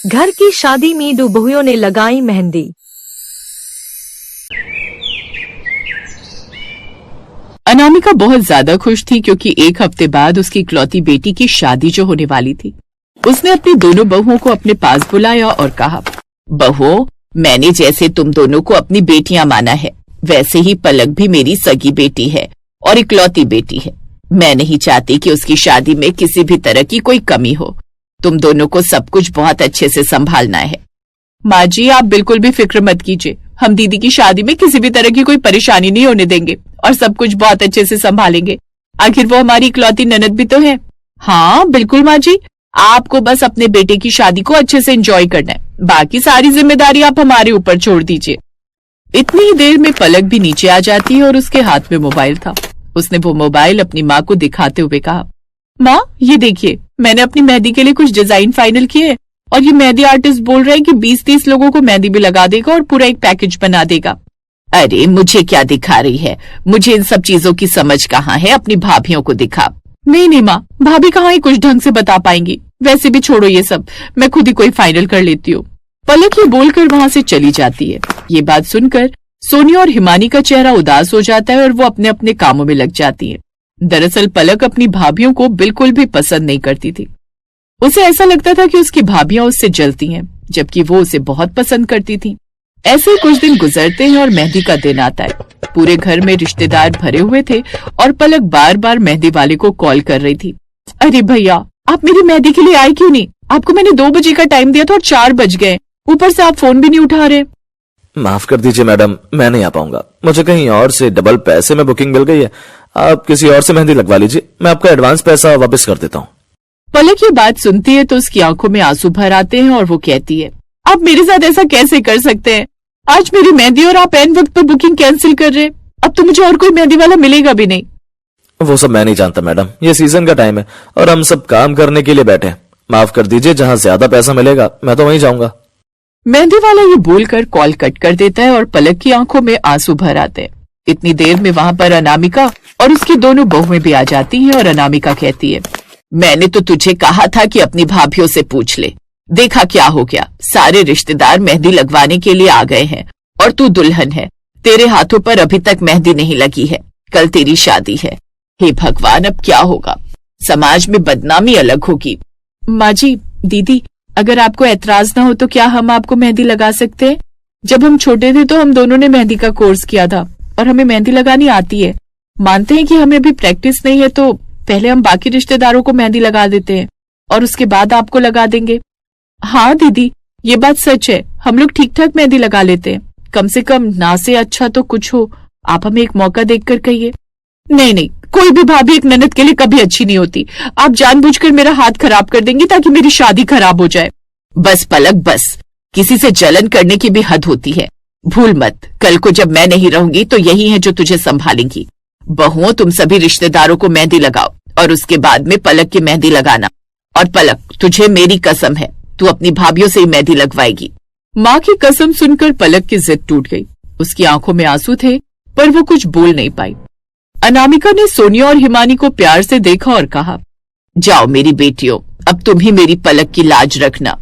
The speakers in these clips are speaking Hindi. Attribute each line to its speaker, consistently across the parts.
Speaker 1: घर की शादी में दो बहुओं ने लगाई मेहंदी।
Speaker 2: अनामिका बहुत ज्यादा खुश थी क्योंकि एक हफ्ते बाद उसकी इकलौती बेटी की शादी जो होने वाली थी। उसने अपनी दोनों बहुओं को अपने पास बुलाया और कहा, बहुओं, मैंने जैसे तुम दोनों को अपनी बेटियां माना है, वैसे ही पलक भी मेरी सगी बेटी है और इकलौती बेटी है। मैं नहीं चाहती कि उसकी शादी में किसी भी तरह की कोई कमी हो। तुम दोनों को सब कुछ बहुत अच्छे से संभालना है। माँ जी, आप बिल्कुल भी फिक्र मत कीजिए, हम दीदी की शादी में किसी भी तरह की कोई परेशानी नहीं होने देंगे और सब कुछ बहुत अच्छे से संभालेंगे। आखिर वो हमारी इकलौती ननद भी तो है। हाँ बिल्कुल माँ जी, आपको बस अपने बेटे की शादी को अच्छे से एंजॉय करना है, बाकी सारी जिम्मेदारी आप हमारे ऊपर छोड़ दीजिए। इतनी ही देर में पलक भी नीचे आ जाती है और उसके हाथ में मोबाइल था। उसने वो मोबाइल अपनी माँ को दिखाते हुए कहा, माँ ये देखिए, मैंने अपनी मेहंदी के लिए कुछ डिजाइन फाइनल किए हैं और ये मेहंदी आर्टिस्ट बोल रहा है कि 20-30 लोगों को मेहंदी भी लगा देगा और पूरा एक पैकेज बना देगा। अरे मुझे क्या दिखा रही है, मुझे इन सब चीजों की समझ कहाँ है, अपनी भाभियों को दिखा। नहीं माँ, भाभी कहाँ ही कुछ ढंग से बता पाएंगी, वैसे भी छोड़ो ये सब, मैं खुद ही कोई फाइनल कर लेती हूँ। पलक ये बोलकर वहाँ से चली जाती है। ये बात सुनकर सोनिया और हिमानी का चेहरा उदास हो जाता है और वो अपने अपने कामों में लग जाती है। दरअसल पलक अपनी भाभियों को बिल्कुल भी पसंद नहीं करती थी। उसे ऐसा लगता था कि उसकी भाभियां उससे जलती हैं, जबकि वो उसे बहुत पसंद करती थी। ऐसे ही कुछ दिन गुजरते हैं और मेहंदी का दिन आता है। पूरे घर में रिश्तेदार भरे हुए थे और पलक बार बार मेहंदी वाले को कॉल कर रही थी। अरे भैया, आप मेरी मेहंदी के लिए आए क्यों नहीं? आपको मैंने 2 बजे का टाइम दिया था और 4 बज गए, ऊपर से आप फोन भी नहीं उठा रहे।
Speaker 3: माफ कर दीजिए मैडम, मैं नहीं आ पाऊंगा, मुझे कहीं और से डबल पैसे में बुकिंग मिल गई है। आप किसी और से मेहंदी लगवा लीजिए, मैं आपका एडवांस पैसा वापस कर देता हूँ।
Speaker 2: पलक ये बात सुनती है तो उसकी आंखों में आंसू भर आते हैं और वो कहती है, आप मेरे साथ ऐसा कैसे कर सकते हैं? आज मेरी मेहंदी और आप एन वक्त पर बुकिंग कैंसिल कर रहे हैं। अब तो मुझे और कोई मेहंदी वाला मिलेगा भी नहीं।
Speaker 3: वो सब मैं नहीं जानता मैडम, ये सीजन का टाइम है और हम सब काम करने के लिए बैठे हैं। माफ कर दीजिए, जहाँ ज्यादा पैसा मिलेगा मैं तो वहीं जाऊंगा।
Speaker 2: मेहंदी वाला ये बोलकर कॉल कट कर देता है और पलक की आंखों में आंसू भर आते हैं। इतनी देर में वहाँ पर अनामिका और उसकी दोनों बहुएं भी आ जाती हैं और अनामिका कहती है, मैंने तो तुझे कहा था कि अपनी भाभियों से पूछ ले, देखा क्या हो गया, सारे रिश्तेदार मेहंदी लगवाने के लिए आ गए हैं और तू दुल्हन है, तेरे हाथों पर अभी तक मेहंदी नहीं लगी है, कल तेरी शादी है। हे भगवान, अब क्या होगा, समाज में बदनामी अलग होगी। माँ जी, दीदी, अगर आपको एतराज ना हो तो क्या हम आपको मेहंदी लगा सकते हैं? जब हम छोटे थे तो हम दोनों ने मेहंदी का कोर्स किया था और हमें मेहंदी लगानी आती है। मानते हैं कि हमें अभी प्रैक्टिस नहीं है तो पहले हम बाकी रिश्तेदारों को मेहंदी लगा देते हैं और उसके बाद आपको लगा देंगे। हाँ दीदी, ये बात सच है, हम लोग ठीक ठाक मेहंदी लगा लेते हैं, कम से कम ना से अच्छा तो कुछ हो, आप हमें एक मौका देखकर कहिए। नहीं, कोई भी भाभी एक ननद के लिए कभी अच्छी नहीं होती, आप जानबूझकर मेरा हाथ खराब कर देंगी ताकि मेरी शादी खराब हो जाए। बस पलक बस, किसी से जलन करने की भी हद होती है। भूल मत, कल को जब मैं नहीं रहूंगी तो यही है जो तुझे संभालेंगी। बहुओं, तुम सभी रिश्तेदारों को मेहंदी लगाओ और उसके बाद में पलक की मेहंदी लगाना। और पलक, तुझे मेरी कसम है, तू अपनी भाभियों से ही मेहंदी लगवाएगी। माँ की कसम सुनकर पलक की जिद टूट गई। उसकी आंखों में आंसू थे पर वो कुछ बोल नहीं पाई। अनामिका ने सोनिया और हिमानी को प्यार से देखा और कहा, जाओ मेरी बेटियों, अब तुम ही मेरी पलक की लाज रखना।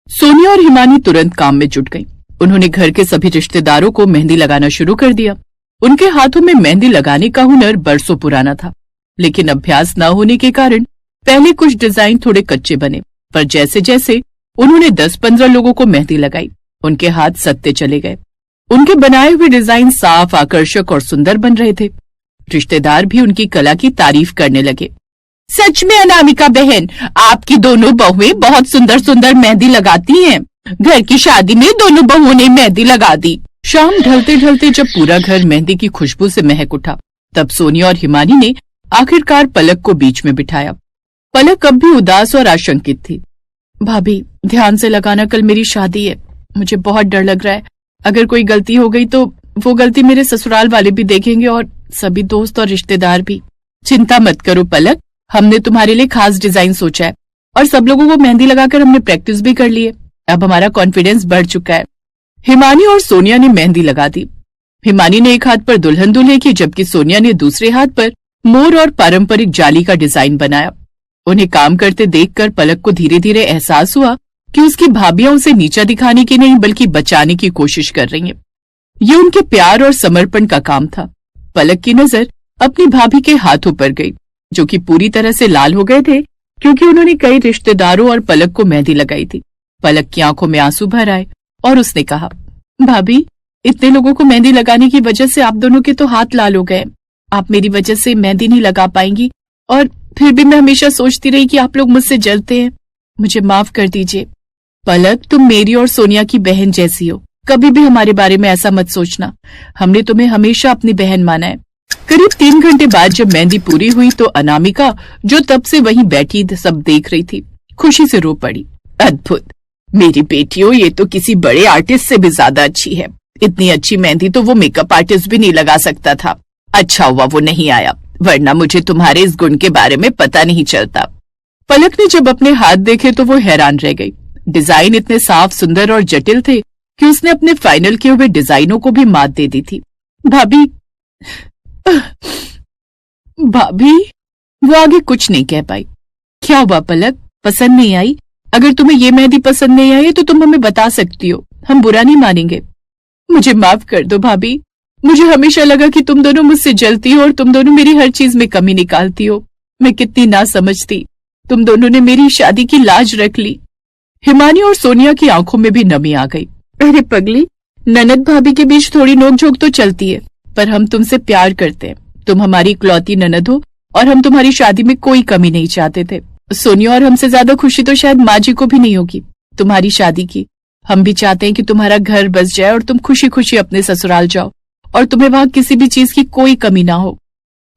Speaker 2: सोनिया और हिमानी तुरंत काम में जुट गईं। उन्होंने घर के सभी रिश्तेदारों को मेहंदी लगाना शुरू कर दिया। उनके हाथों में मेहंदी लगाने का हुनर बरसों पुराना था, लेकिन अभ्यास न होने के कारण पहले कुछ डिजाइन थोड़े कच्चे बने, पर जैसे जैसे उन्होंने 10-15 लोगों को मेहंदी लगाई, उनके हाथ सत्ते चले गए। उनके बनाए हुए डिजाइन साफ, आकर्षक और सुंदर बन रहे थे। रिश्तेदार भी उनकी कला की तारीफ करने लगे। सच में अनामिका बहन, आपकी दोनों बहुएं बहुत सुंदर सुंदर मेहंदी लगाती हैं। घर की शादी में दोनों बहुओं ने मेहंदी लगा दी। शाम ढलते ढलते जब पूरा घर मेहंदी की खुशबू से महक उठा, तब सोनिया और हिमानी ने आखिरकार पलक को बीच में बिठाया। पलक अब भी उदास और आशंकित थी। भाभी, ध्यान से लगाना, कल मेरी शादी है, मुझे बहुत डर लग रहा है। अगर कोई गलती हो गई तो वो गलती मेरे ससुराल वाले भी देखेंगे और सभी दोस्त और रिश्तेदार भी। चिंता मत करो पलक, हमने तुम्हारे लिए खास डिजाइन सोचा है और सब लोगों को मेहंदी लगाकर हमने प्रैक्टिस भी कर ली है। अब हमारा कॉन्फिडेंस बढ़ चुका है। हिमानी और सोनिया ने मेहंदी लगा दी। हिमानी ने एक हाथ पर दुल्हन दूल्हे की, जबकि सोनिया ने दूसरे हाथ पर मोर और पारंपरिक जाली का डिजाइन बनाया। उन्हें काम करते देखकर पलक को धीरे धीरे एहसास हुआ कि उसकी भाभियां उसे नीचा दिखाने की नहीं बल्कि बचाने की कोशिश कर रही हैं। ये उनके प्यार और समर्पण का काम था। पलक की नजर अपनी भाभी के हाथों पर गई, जो कि पूरी तरह से लाल हो गए थे क्योंकि उन्होंने कई रिश्तेदारों और पलक को मेहंदी लगाई थी। पलक की आंखों में आंसू भर आए और उसने कहा, भाभी, इतने लोगों को मेहंदी लगाने की वजह से आप दोनों के तो हाथ लाल हो गए। आप मेरी वजह से मेहंदी नहीं लगा पाएंगी और फिर भी मैं हमेशा सोचती रही कि आप लोग मुझसे जलते हैं। मुझे माफ कर दीजिए। पलक, तुम मेरी और सोनिया की बहन जैसी हो। कभी भी हमारे बारे में ऐसा मत सोचना। हमने तुम्हें हमेशा अपनी बहन माना है। करीब 3 घंटे बाद जब मेहंदी पूरी हुई तो अनामिका, जो तब से वहीं बैठी सब देख रही थी, खुशी से रो पड़ी। अद्भुत, मेरी बेटियों, ये तो किसी बड़े आर्टिस्ट से भी ज्यादा अच्छी है। इतनी अच्छी मेहंदी तो वो मेकअप आर्टिस्ट भी नहीं लगा सकता था। अच्छा हुआ वो नहीं आया, वरना मुझे तुम्हारे इस गुण के बारे में पता नहीं चलता। पलक ने जब अपने हाथ देखे तो वो हैरान रह गई। डिजाइन इतने साफ, सुंदर और जटिल थे कि उसने अपने फाइनल किए हुए डिजाइनों को भी मात दे दी थी। भाभी, वो आगे कुछ नहीं कह पाई। क्या हुआ पलक, पसंद नहीं आई? अगर तुम्हें ये मेहंदी पसंद नहीं आई तो तुम हमें बता सकती हो, हम बुरा नहीं मानेंगे। मुझे माफ कर दो भाभी, मुझे हमेशा लगा कि तुम दोनों मुझसे जलती हो और तुम दोनों मेरी हर चीज में कमी निकालती हो। मैं कितनी ना समझती। तुम दोनों ने मेरी शादी की लाज रख ली। हिमानी और सोनिया की आंखों में भी नमी आ गई। अरे पगली, ननद भाभी के बीच थोड़ी नोकझोंक तो चलती है, पर हम तुमसे प्यार करते हैं। तुम हमारी इकलौती ननद हो और हम तुम्हारी शादी में कोई कमी नहीं चाहते थे। सोनिया और हमसे ज्यादा खुशी तो शायद माँ जी को भी नहीं होगी तुम्हारी शादी की। हम भी चाहते हैं कि तुम्हारा घर बस जाए और तुम खुशी खुशी अपने ससुराल जाओ और तुम्हें वहां किसी भी चीज की कोई कमी ना हो।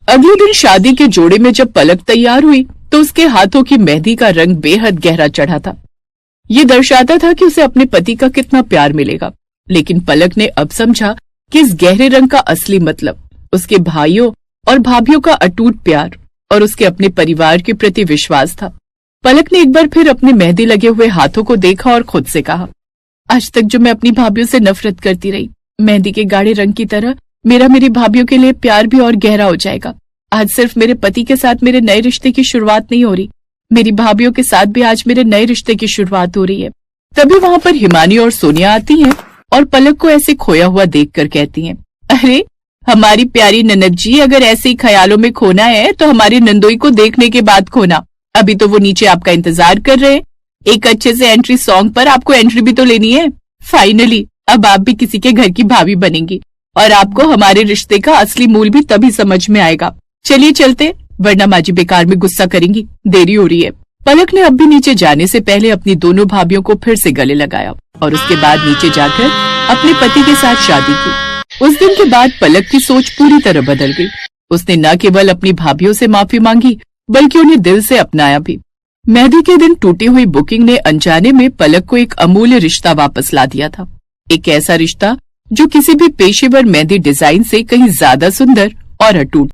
Speaker 2: अगले दिन शादी के जोड़े में जब पलक तैयार हुई तो उसके हाथों की मेहंदी का रंग बेहद गहरा चढ़ा था। ये दर्शाता था कि उसे अपने पति का कितना प्यार मिलेगा। लेकिन पलक ने अब समझा कि इस गहरे रंग का असली मतलब उसके भाइयों और भाभियों का अटूट प्यार और उसके अपने परिवार के प्रति विश्वास था। पलक ने एक बार फिर अपने मेहंदी लगे हुए हाथों को देखा और खुद से कहा, आज तक जो मैं अपनी भाभियों से नफरत करती रही, मेहंदी के गाढ़े रंग की तरह मेरा मेरी भाभियों के लिए प्यार भी और गहरा हो जाएगा। आज सिर्फ मेरे पति के साथ मेरे नए रिश्ते की शुरुआत नहीं हो रही, मेरी भाभियों के साथ भी आज मेरे नए रिश्ते की शुरुआत हो रही है। तभी वहां पर हिमानी और सोनिया आती हैं और पलक को ऐसे खोया हुआ देखकर कहती हैं, अरे हमारी प्यारी ननद जी, अगर ऐसे ही ख्यालों में खोना है तो हमारी नंदोई को देखने के बाद खोना। अभी तो वो नीचे आपका इंतजार कर रहे हैं। एक अच्छे से एंट्री सॉन्ग पर आपको एंट्री भी तो लेनी है। फाइनली अब आप भी किसी के घर की भाभी बनेंगी और आपको हमारे रिश्ते का असली मूल भी तभी समझ में आएगा। चलिए चलते, वरना माँ जी बेकार में गुस्सा करेंगी, देरी हो रही है। पलक ने अब भी नीचे जाने से पहले अपनी दोनों भाभियों को फिर से गले लगाया और उसके बाद नीचे जाकर अपने पति के साथ शादी की। उस दिन के बाद पलक की सोच पूरी तरह बदल गई। उसने न केवल अपनी भाभियों से माफी मांगी बल्कि उन्हें दिल से अपनाया भी। मेहंदी के दिन टूटी हुई बुकिंग ने अनजाने में पलक को एक अमूल्य रिश्ता वापस ला दिया था। एक ऐसा रिश्ता जो किसी भी पेशेवर मेहंदी डिजाइन से कहीं ज्यादा सुंदर और अटूट।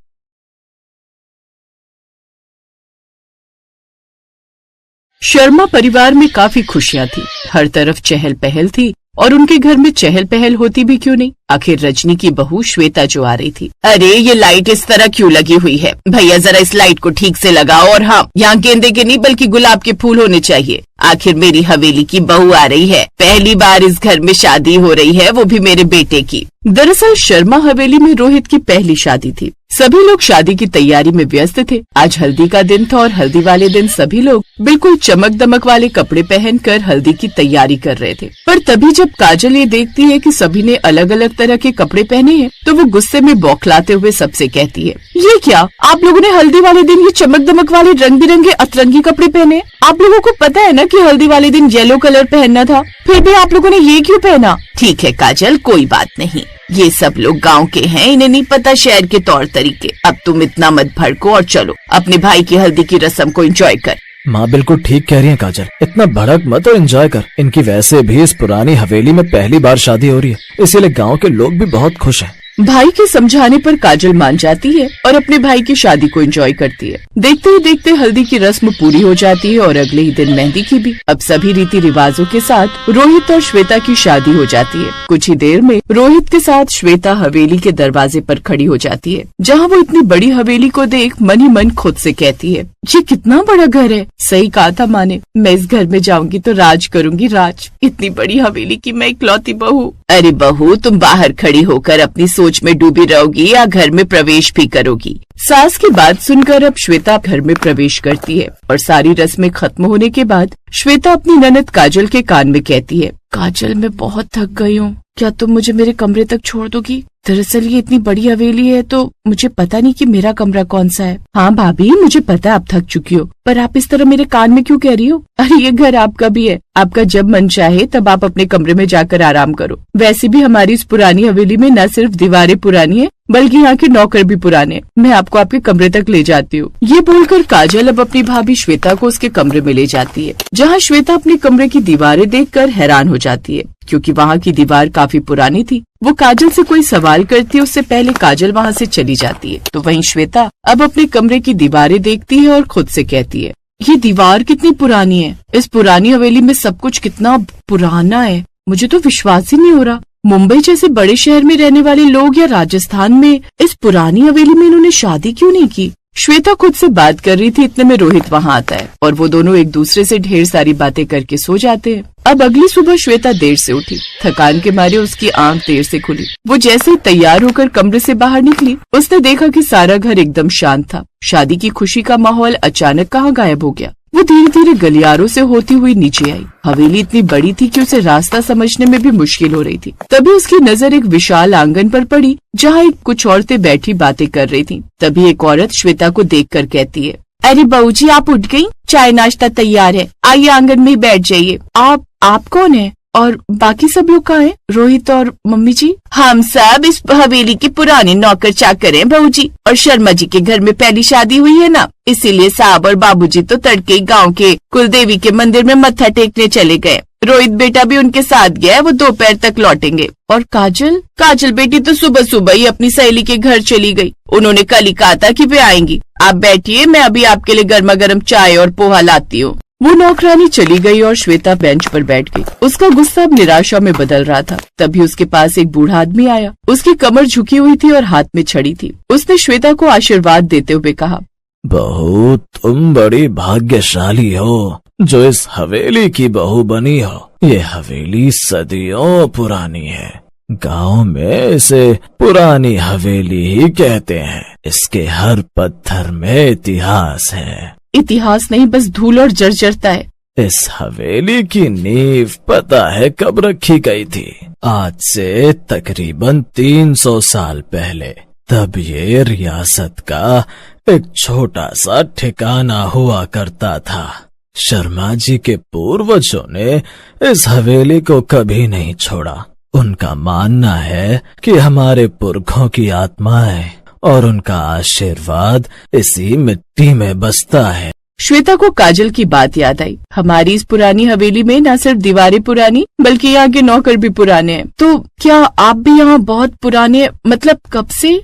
Speaker 2: शर्मा परिवार में काफी खुशियां थी। हर तरफ चहल पहल थी और उनके घर में चहल पहल होती भी क्यों नहीं। आखिर रजनी की बहू श्वेता जो आ रही थी। अरे ये लाइट इस तरह क्यों लगी हुई है? भैया जरा इस लाइट को ठीक से लगाओ। और हाँ, यहाँ गेंदे के नहीं बल्कि गुलाब के फूल होने चाहिए। आखिर मेरी हवेली की बहू आ रही है। पहली बार इस घर में शादी हो रही है, वो भी मेरे बेटे की। दरअसल शर्मा हवेली में रोहित की पहली शादी थी। सभी लोग शादी की तैयारी में व्यस्त थे। आज हल्दी का दिन था और हल्दी वाले दिन सभी लोग बिल्कुल चमक दमक वाले कपड़े पहनकर हल्दी की तैयारी कर रहे थे। पर तभी जब काजल ये देखती है कि सभी ने अलग अलग तरह के कपड़े पहने हैं तो वो गुस्से में बौखलाते हुए सबसे कहती है, ये क्या, आप लोगों ने हल्दी वाले दिन ये चमक दमक वाले रंग बिरंगे अतरंगी कपड़े पहने? आप लोगों को पता है ना कि हल्दी वाले दिन येलो कलर पहनना था, फिर भी आप लोगों ने ये क्यों पहना? ठीक है काजल, कोई बात नहीं, ये सब लोग गांव के हैं, इन्हें नहीं पता शहर के तौर तरीके। अब तुम इतना मत भड़को और चलो अपने भाई की हल्दी की रस्म को एंजॉय कर।
Speaker 3: माँ बिल्कुल ठीक कह रही है काजल, इतना भड़क मत और एंजॉय कर। इनकी वैसे भी इस पुरानी हवेली में पहली बार शादी हो रही है, इसीलिए गांव के लोग भी बहुत खुश हैं।
Speaker 2: भाई के समझाने पर काजल मान जाती है और अपने भाई की शादी को एंजॉय करती है। देखते ही देखते हल्दी की रस्म पूरी हो जाती है और अगले ही दिन मेहंदी की भी। अब सभी रीति रिवाजों के साथ रोहित और श्वेता की शादी हो जाती है। कुछ ही देर में रोहित के साथ श्वेता हवेली के दरवाजे पर खड़ी हो जाती है, जहाँ वो इतनी बड़ी हवेली को देख मन ही मन खुद से कहती है, ये कितना बड़ा घर है। सही कहा था माँ ने, मैं इस घर में जाऊंगी तो राज करूंगी, राज। इतनी बड़ी हवेली की मैं इकलौती बहू। अरे बहू, तुम बाहर खड़ी होकर अपनी सोच में डूबी रहोगी या घर में प्रवेश भी करोगी? सास की बात सुनकर अब श्वेता घर में प्रवेश करती है और सारी रस्में खत्म होने के बाद श्वेता अपनी ननद काजल के कान में कहती है, काजल मैं बहुत थक गई हूँ, क्या तुम मुझे मेरे कमरे तक छोड़ दोगी? दरअसल ये इतनी बड़ी हवेली है तो मुझे पता नहीं कि मेरा कमरा कौन सा है। हाँ भाभी, मुझे पता है आप थक चुकी हो, पर आप इस तरह मेरे कान में क्यों कह रही हो? अरे ये घर आपका भी है, आपका जब मन चाहे तब आप अपने कमरे में जाकर आराम करो। वैसे भी हमारी इस पुरानी हवेली में न सिर्फ दीवारें पुरानी है बल्कि यहाँ के नौकर भी पुराने। मैं आपको आपके कमरे तक ले जाती हूँ। ये बोलकर काजल अब अपनी भाभी श्वेता को उसके कमरे में ले जाती है, जहाँ श्वेता अपने कमरे की दीवारें देखकर हैरान हो जाती है, क्योंकि वहाँ की दीवार काफी पुरानी थी। वो काजल से कोई सवाल करती है उससे पहले काजल वहाँ से चली जाती है। तो वहीं श्वेता अब अपने कमरे की दीवारें देखती है और खुद से कहती है, ये दीवार कितनी पुरानी है। इस पुरानी हवेली में सब कुछ कितना पुराना है, मुझे तो विश्वास ही नहीं हो रहा। मुंबई जैसे बड़े शहर में रहने वाले लोग या राजस्थान में इस पुरानी हवेली में इन्होंने शादी क्यों नहीं की? श्वेता खुद से बात कर रही थी, इतने में रोहित वहाँ आता है और वो दोनों एक दूसरे से ढेर सारी बातें करके सो जाते हैं। अब अगली सुबह श्वेता देर से उठी, थकान के मारे उसकी आंख देर से खुली। वो जैसे ही तैयार होकर कमरे से बाहर निकली, उसने देखा कि सारा घर एकदम शांत था। शादी की खुशी का माहौल अचानक कहाँ गायब हो गया। वो धीरे धीरे गलियारों से होती हुई नीचे आई। हवेली इतनी बड़ी थी कि उसे रास्ता समझने में भी मुश्किल हो रही थी। तभी उसकी नजर एक विशाल आंगन पर पड़ी, जहाँ कुछ औरतें बैठी बातें कर रही थीं। तभी एक औरत श्वेता को देखकर कहती है, अरे बहू जी, आप उठ गई? चाय नाश्ता तैयार है, आइए आंगन में बैठ जाइए। आप कौन है और बाकी सब लोग कहाँ हैं? रोहित और मम्मी जी? हम सब इस हवेली के पुराने नौकर चाकर हैं बहू जी, और शर्मा जी के घर में पहली शादी हुई है ना, इसीलिए साहब और बाबूजी तो तड़के गांव के कुलदेवी के मंदिर में मत्था टेकने चले गए। रोहित बेटा भी उनके साथ गया है, वो दोपहर तक लौटेंगे। और काजल बेटी तो सुबह सुबह ही अपनी सहेली के घर चली गई। उन्होंने कल ही कहा था कि वे आएंगी। आप बैठिए, मैं अभी आपके लिए गर्मा गर्म चाय और पोहा लाती हूँ। वो नौकरानी चली गई और श्वेता बेंच पर बैठ गई। उसका गुस्सा अब निराशा में बदल रहा था। तभी उसके पास एक बूढ़ा आदमी आया। उसकी कमर झुकी हुई थी और हाथ में छड़ी थी। उसने श्वेता को आशीर्वाद देते हुए कहा,
Speaker 3: बहू, तुम बड़ी भाग्यशाली हो जो इस हवेली की बहू बनी हो। ये हवेली सदियों पुरानी है। गांव में इसे पुरानी हवेली ही कहते हैं। इसके हर पत्थर में इतिहास है।
Speaker 2: इतिहास नहीं, बस धूल और जर्जरता है।
Speaker 3: इस हवेली की नींव पता है कब रखी गई थी? आज से तकरीबन 300 साल पहले। तब ये रियासत का एक छोटा सा ठिकाना हुआ करता था। शर्मा जी के पूर्वजों ने इस हवेली को कभी नहीं छोड़ा। उनका मानना है कि हमारे पुरखों की आत्माएं और उनका आशीर्वाद इसी मिट्टी में बसता है।
Speaker 2: श्वेता को काजल की बात याद आई। हमारी इस पुरानी हवेली में न सिर्फ दीवारें पुरानी बल्कि यहाँ के नौकर भी पुराने हैं। तो क्या आप भी यहाँ बहुत पुराने, मतलब कब से?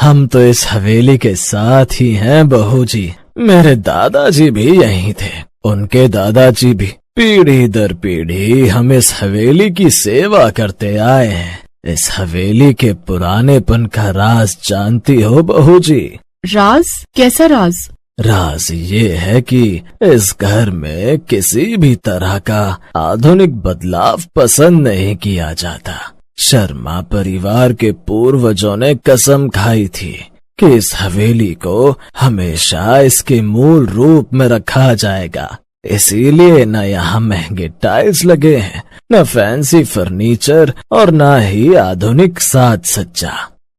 Speaker 3: हम तो इस हवेली के साथ ही हैं बहू जी। मेरे दादाजी भी यहीं थे, उनके दादाजी भी। पीढ़ी दर पीढ़ी हम इस हवेली की सेवा करते आए हैं। इस हवेली के पुरानेपन का राज जानती हो बहू जी?
Speaker 2: राज? कैसा राज?
Speaker 3: राज ये है कि इस घर में किसी भी तरह का आधुनिक बदलाव पसंद नहीं किया जाता। शर्मा परिवार के पूर्वजों ने कसम खाई थी कि इस हवेली को हमेशा इसके मूल रूप में रखा जाएगा। इसीलिए न यहाँ महंगे टाइल्स लगे हैं, न फैंसी फर्नीचर और न ही आधुनिक साज सज्जा।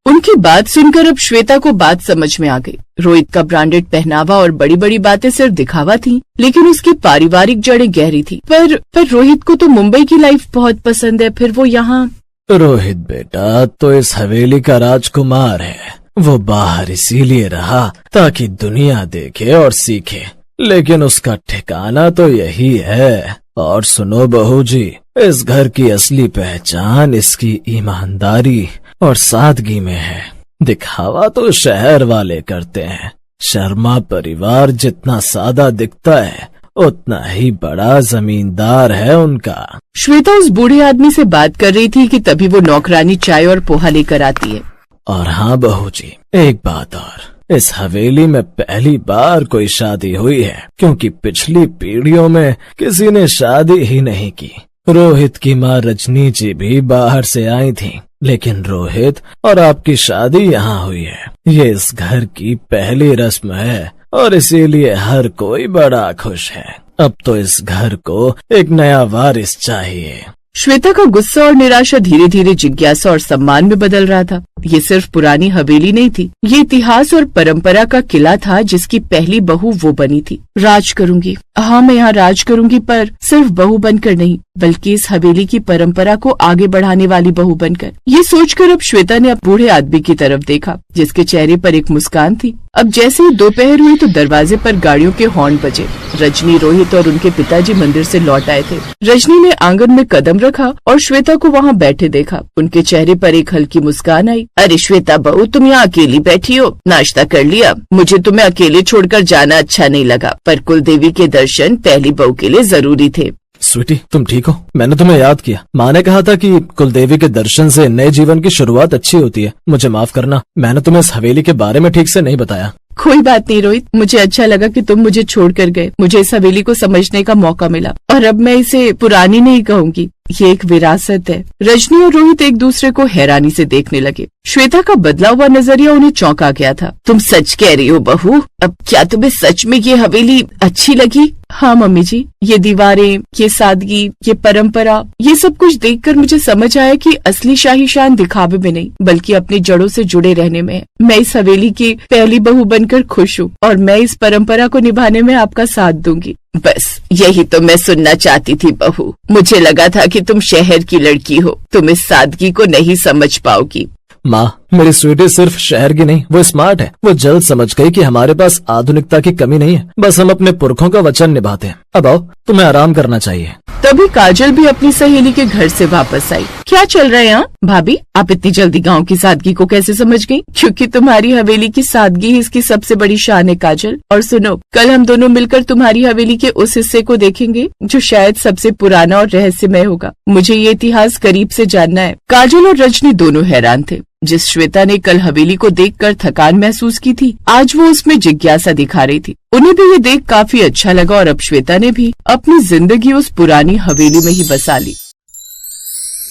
Speaker 2: उनकी बात सुनकर अब श्वेता को बात समझ में आ गई। रोहित का ब्रांडेड पहनावा और बड़ी बड़ी बातें सिर्फ दिखावा थी, लेकिन उसकी पारिवारिक जड़ें गहरी थी। पर रोहित को तो मुंबई की लाइफ बहुत पसंद है, फिर वो यहाँ।
Speaker 3: रोहित बेटा तो इस हवेली का राजकुमार है। वो बाहर इसीलिए रहा ताकि दुनिया देखे और सीखे, लेकिन उसका ठिकाना तो यही है। और सुनो बहू जी, इस घर की असली पहचान इसकी ईमानदारी और सादगी में है। दिखावा तो शहर वाले करते हैं। शर्मा परिवार जितना सादा दिखता है उतना ही बड़ा जमींदार है उनका।
Speaker 2: श्वेता उस बूढ़े आदमी से बात कर रही थी कि तभी वो नौकरानी चाय और पोहा लेकर आती है।
Speaker 3: और हाँ बहू जी, एक बात और, इस हवेली में पहली बार कोई शादी हुई है, क्योंकि पिछली पीढ़ियों में किसी ने शादी ही नहीं की। रोहित की माँ रजनी जी भी बाहर से आई थी, लेकिन रोहित और आपकी शादी यहाँ हुई है। ये इस घर की पहली रस्म है और इसीलिए हर कोई बड़ा खुश है। अब तो इस घर को एक नया वारिस चाहिए।
Speaker 2: श्वेता का गुस्सा और निराशा धीरे धीरे जिज्ञासा और सम्मान में बदल रहा था। ये सिर्फ पुरानी हवेली नहीं थी, ये इतिहास और परंपरा का किला था जिसकी पहली बहू वो बनी थी। राज करूंगी, हाँ मैं यहाँ राज करूंगी, पर सिर्फ बहू बनकर नहीं, बल्कि इस हवेली की परंपरा को आगे बढ़ाने वाली बहू बनकर। ये सोचकर अब श्वेता ने बूढ़े आदमी की तरफ देखा, जिसके चेहरे पर एक मुस्कान थी। अब जैसे ही दोपहर हुई तो दरवाजे पर गाड़ियों के हॉर्न बजे। रजनी, रोहित और उनके पिताजी मंदिर से लौट आए थे। रजनी ने आंगन में कदम रखा और श्वेता को वहाँ बैठे देखा। उनके चेहरे पर एक हल्की मुस्कान आई। अरे श्वेता बहू, तुम यहाँ अकेली बैठी हो? नाश्ता कर लिया? मुझे तुम्हें अकेले छोड़कर जाना अच्छा नहीं लगा, पर कुलदेवी के दर्शन पहली बहू के लिए जरूरी थे।
Speaker 3: स्वीटी, तुम ठीक हो? मैंने तुम्हें याद किया। माँ ने कहा था कि कुलदेवी के दर्शन से नए जीवन की शुरुआत अच्छी होती है। मुझे माफ करना, मैंने तुम्हें इस हवेली के बारे में ठीक से नहीं बताया।
Speaker 2: कोई बात नहीं रोहित, मुझे अच्छा लगा कि तुम मुझे छोड़कर गए। मुझे इस हवेली को समझने का मौका मिला और अब मैं इसे पुरानी नहीं कहूंगी, ये एक विरासत है। रजनी और रोहित एक दूसरे को हैरानी से देखने लगे। श्वेता का बदला हुआ नजरिया उन्हें चौंका गया था। तुम सच कह रही हो बहू? अब क्या तुम्हें सच में ये हवेली अच्छी लगी? हाँ मम्मी जी, ये दीवारें, ये सादगी, ये परंपरा, ये सब कुछ देखकर मुझे समझ आया कि असली शाही शान दिखावे में नहीं, बल्कि अपनी जड़ों से जुड़े रहने में है। मैं इस हवेली की पहली बहू बनकर खुश हूँ और मैं इस परंपरा को निभाने में आपका साथ दूंगी। बस यही तो मैं सुनना चाहती थी बहू। मुझे लगा था कि तुम शहर की लड़की हो, तुम इस सादगी को नहीं समझ पाओगी।
Speaker 3: माँ, मेरी स्वीटी सिर्फ शहर की नहीं, वो स्मार्ट है। वो जल्द समझ गई कि हमारे पास आधुनिकता की कमी नहीं है, बस हम अपने पुरखों का वचन निभाते हैं। अब आओ, तुम्हें आराम करना चाहिए।
Speaker 2: तभी काजल भी अपनी सहेली के घर से वापस आई। क्या चल रहा है यहाँ? भाभी, आप इतनी जल्दी गांव की सादगी को कैसे समझ गई? क्योंकि तुम्हारी हवेली की सादगी ही इसकी सबसे बड़ी शान है काजल। और सुनो, कल हम दोनों मिलकर तुम्हारी हवेली के उस हिस्से को देखेंगे जो शायद सबसे पुराना और रहस्यमय होगा। मुझे ये इतिहास करीब से जानना है। काजल और रजनी दोनों हैरान थे। जिस श्वेता ने कल हवेली को देखकर थकान महसूस की थी, आज वो उसमें जिज्ञासा दिखा रही थी। उन्हें भी ये देख काफी अच्छा लगा और अब श्वेता ने भी अपनी जिंदगी उस पुरानी हवेली में ही बसा ली।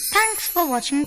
Speaker 4: Thanks for watching.